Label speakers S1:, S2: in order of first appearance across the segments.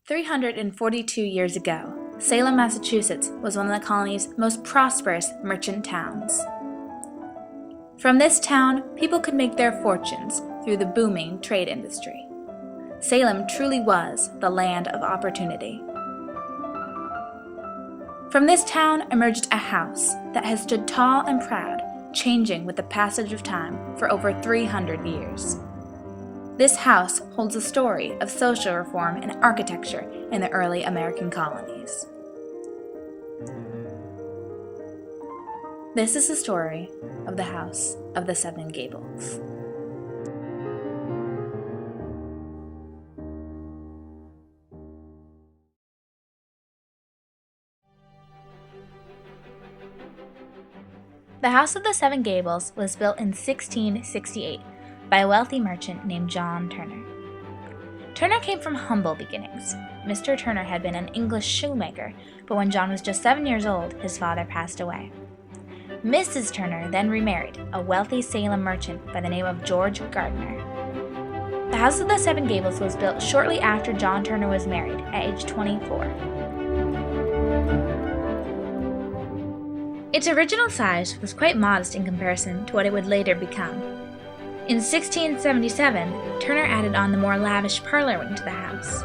S1: 342 years ago, Salem, Massachusetts was one of the colony's most prosperous merchant towns. From this town, people could make their fortunes through the booming trade industry. Salem truly was the land of opportunity. From this town emerged a house that has stood tall and proud, changing with the passage of time for over 300 years. This house holds a story of social reform and architecture in the early American colonies. This is the story of the House of the Seven Gables. The House of the Seven Gables was built in 1668 by a wealthy merchant named John Turner. Turner came from humble beginnings. Mr. Turner had been an English shoemaker, but when John was just 7 years old, his father passed away. Mrs. Turner then remarried a wealthy Salem merchant by the name of George Gardner. The House of the Seven Gables was built shortly after John Turner was married, at age 24. Its original size was quite modest in comparison to what it would later become. In 1677, Turner added on the more lavish parlor wing to the house.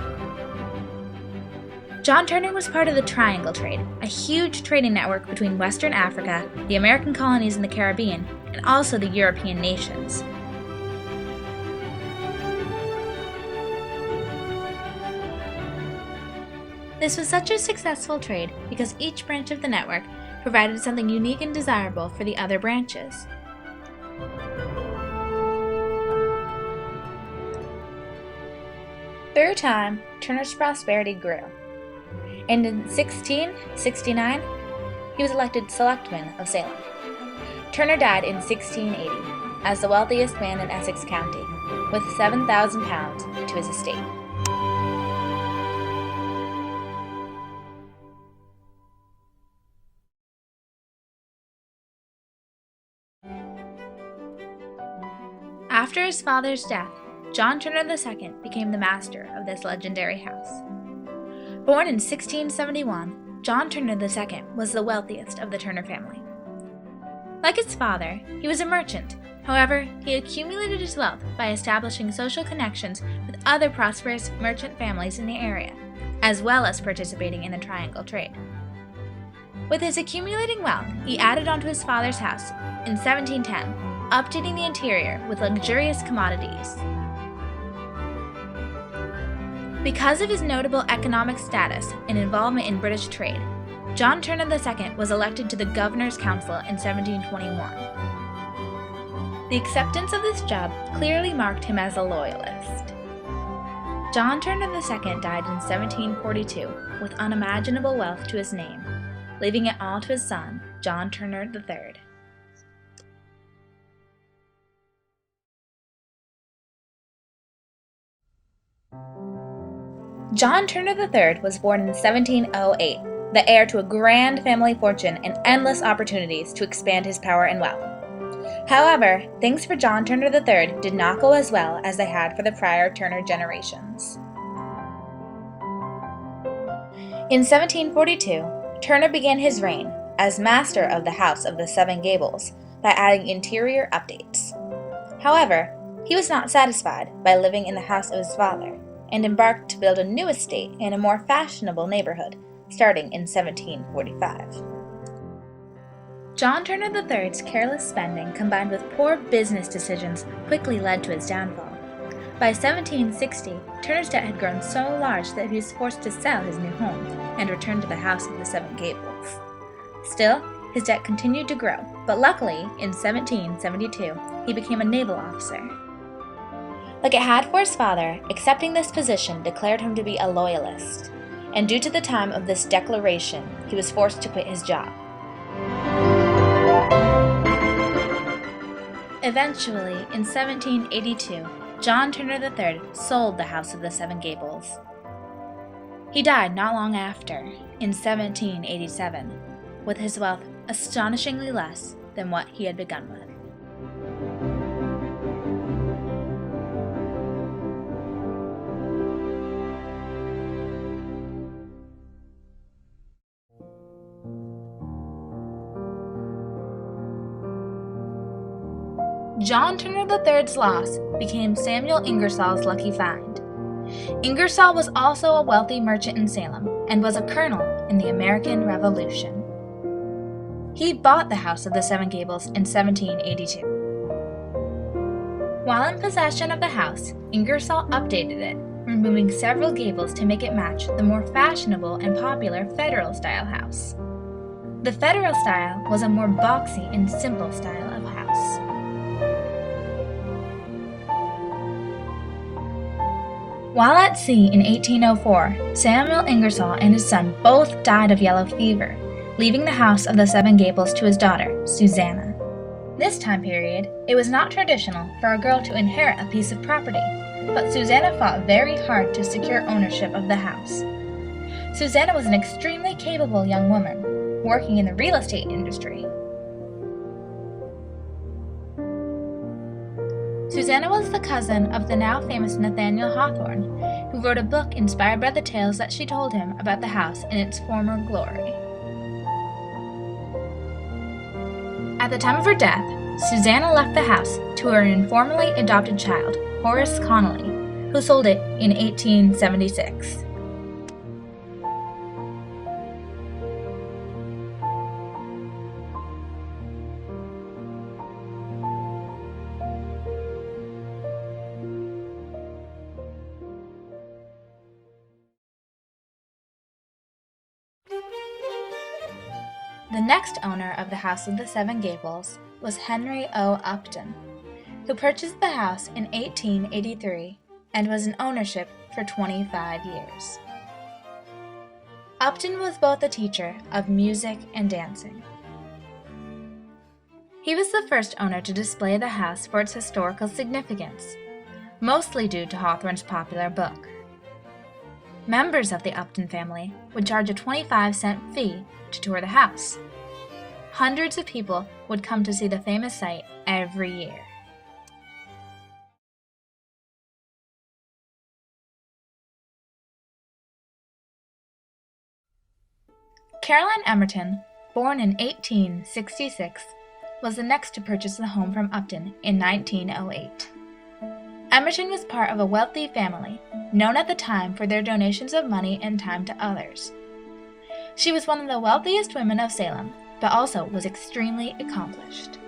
S1: John Turner was part of the Triangle Trade, a huge trading network between Western Africa, the American colonies in the Caribbean, and also the European nations. This was such a successful trade because each branch of the network provided something unique and desirable for the other branches. Through time, Turner's prosperity grew, and in 1669, he was elected Selectman of Salem. Turner died in 1680 as the wealthiest man in Essex County, with £7,000 to his estate. After his father's death, John Turner II became the master of this legendary house. Born in 1671, John Turner II was the wealthiest of the Turner family. Like his father, he was a merchant. However, he accumulated his wealth by establishing social connections with other prosperous merchant families in the area, as well as participating in the Triangle Trade. With his accumulating wealth, he added onto his father's house in 1710, updating the interior with luxurious commodities. Because of his notable economic status and involvement in British trade, John Turner II was elected to the Governor's Council in 1721. The acceptance of this job clearly marked him as a loyalist. John Turner II died in 1742 with unimaginable wealth to his name, leaving it all to his son, John Turner III. John Turner III was born in 1708, the heir to a grand family fortune and endless opportunities to expand his power and wealth. However, things for John Turner III did not go as well as they had for the prior Turner generations. In 1742, Turner began his reign as master of the House of the Seven Gables by adding interior updates. However, he was not satisfied by living in the house of his father, and embarked to build a new estate in a more fashionable neighborhood, starting in 1745. John Turner III's careless spending combined with poor business decisions quickly led to his downfall. By 1760, Turner's debt had grown so large that he was forced to sell his new home and return to the House of the Seven Gables. Still, his debt continued to grow, but luckily, in 1772, he became a naval officer. Like it had for his father, accepting this position declared him to be a loyalist, and due to the time of this declaration, he was forced to quit his job. Eventually, in 1782, John Turner III sold the House of the Seven Gables. He died not long after, in 1787, with his wealth astonishingly less than what he had begun with. John Turner III's loss became Samuel Ingersoll's lucky find. Ingersoll was also a wealthy merchant in Salem and was a colonel in the American Revolution. He bought the House of the Seven Gables in 1782. While in possession of the house, Ingersoll updated it, removing several gables to make it match the more fashionable and popular Federal-style house. The Federal style was a more boxy and simple style of house. While at sea in 1804, Samuel Ingersoll and his son both died of yellow fever, leaving the House of the Seven Gables to his daughter, Susanna. This time period, it was not traditional for a girl to inherit a piece of property, but Susanna fought very hard to secure ownership of the house. Susanna was an extremely capable young woman, working in the real estate industry. Susanna was the cousin of the now famous Nathaniel Hawthorne, who wrote a book inspired by the tales that she told him about the house in its former glory. At the time of her death, Susanna left the house to her informally adopted child, Horace Connolly, who sold it in 1876. The next owner of the House of the Seven Gables was Henry O. Upton, who purchased the house in 1883 and was in ownership for 25 years. Upton was both a teacher of music and dancing. He was the first owner to display the house for its historical significance, mostly due to Hawthorne's popular book. Members of the Upton family would charge a 25-cent fee to tour the house. Hundreds of people would come to see the famous site every year. Caroline Emerton, born in 1866, was the next to purchase the home from Upton in 1908. Emerton was part of a wealthy family, known at the time for their donations of money and time to others. She was one of the wealthiest women of Salem, but also was extremely accomplished.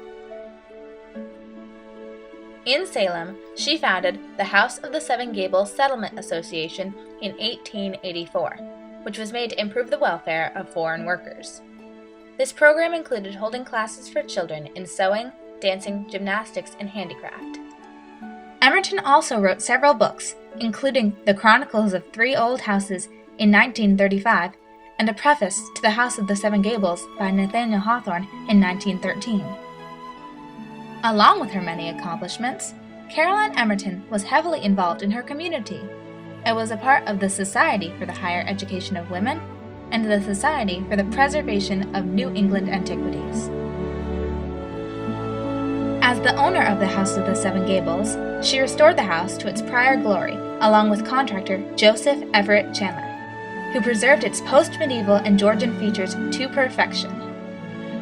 S1: In Salem, she founded the House of the Seven Gables Settlement Association in 1884, which was made to improve the welfare of foreign workers. This program included holding classes for children in sewing, dancing, gymnastics, and handicraft. Emerton also wrote several books, including The Chronicles of Three Old Houses in 1935 and a preface to The House of the Seven Gables by Nathaniel Hawthorne in 1913. Along with her many accomplishments, Caroline Emerton was heavily involved in her community. It was a part of the Society for the Higher Education of Women and the Society for the Preservation of New England Antiquities. As the owner of the House of the Seven Gables, she restored the house to its prior glory, along with contractor Joseph Everett Chandler, who preserved its post-medieval and Georgian features to perfection.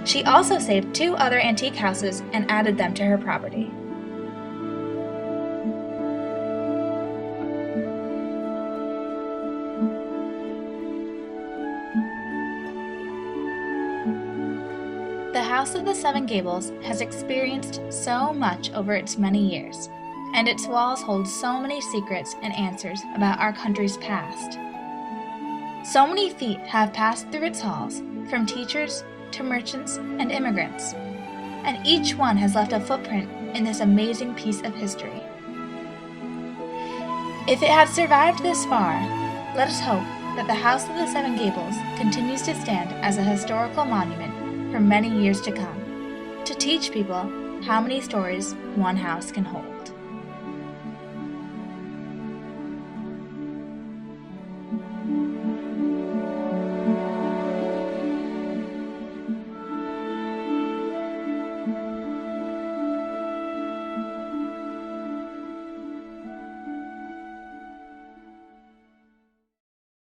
S1: She also saved two other antique houses and added them to her property. The House of the Seven Gables has experienced so much over its many years, and its walls hold so many secrets and answers about our country's past. So many feet have passed through its halls, from teachers to merchants and immigrants, and each one has left a footprint in this amazing piece of history. If it has survived this far, let us hope that the House of the Seven Gables continues to stand as a historical monument for many years to come, to teach people how many stories one house can hold.